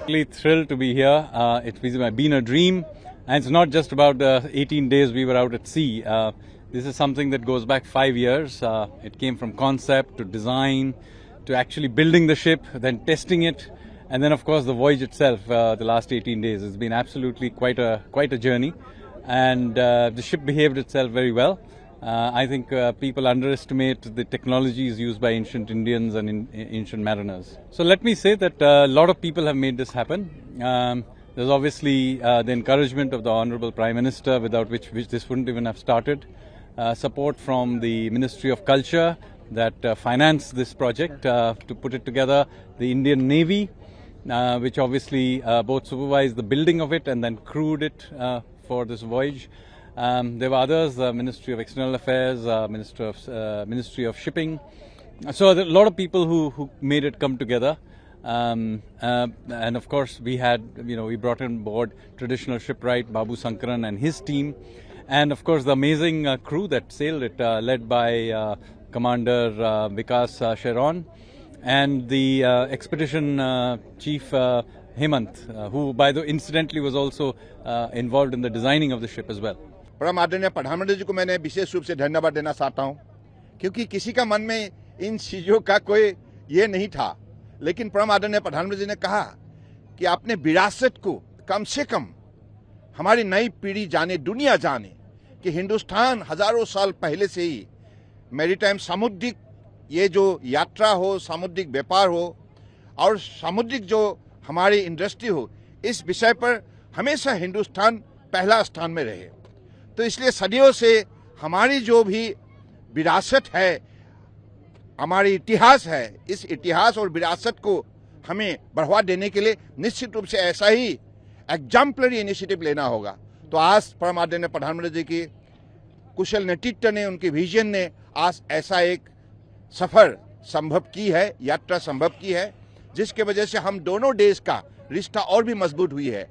Really thrilled to be here. It's been a dream, and it's not just about the 18 days we were out at sea. This is something that goes back 5 years. It came from concept to design to actually building the ship, then testing it, and then of course the voyage itself. The last 18 days has been absolutely quite a journey, and the ship behaved itself very well. I think people underestimate the technologies used by ancient Indians and ancient mariners. So let me say that a lot of people have made this happen. There's obviously the encouragement of the Honorable Prime Minister, without which this wouldn't even have started. Support from the Ministry of Culture that financed this project to put it together. The Indian Navy, which obviously both supervised the building of it and then crewed it for this voyage. There were others, Ministry of External Affairs, Ministry of Shipping. So there are a lot of people who made it come together. And of course, we brought on board traditional shipwright Babu Sankaran and his team. And of course, the amazing crew that sailed it, led by Commander Vikas Sheron and the expedition chief Hemant, who, by the incidentally, was also involved in the designing of the ship as well. परम आदरणीय प्रधानमंत्री जी को मैंने विशेष रूप से धन्यवाद देना चाहता हूं, क्योंकि किसी का मन में इन चीजों का कोई ये नहीं था, लेकिन परम आदरणीय प्रधानमंत्री जी ने कहा कि आपने विरासत को कम से कम हमारी नई पीढ़ी जाने, दुनिया जाने कि हिंदुस्तान हजारों साल पहले से ही मैरीटाइम सामुद्रिक ये जो यात्रा हो, सामुद्रिक व्यापार हो और सामुद्रिक जो हमारी इंडस्ट्री हो, इस विषय पर हमेशा हिंदुस्तान पहला स्थान में रहे। तो इसलिए सदियों से हमारी जो भी विरासत है, हमारी इतिहास है, इस इतिहास और विरासत को हमें बढ़ावा देने के लिए निश्चित रूप से ऐसा ही एग्जाम्पलरी इनिशिएटिव लेना होगा। तो आज परम आदरणीय प्रधानमंत्री जी की कुशल नेतृत्व ने, उनकी विजन ने आज ऐसा एक सफर संभव की है, यात्रा संभव की है, जिसके वजह से हम दोनों देश का रिश्ता और भी मजबूत हुई है।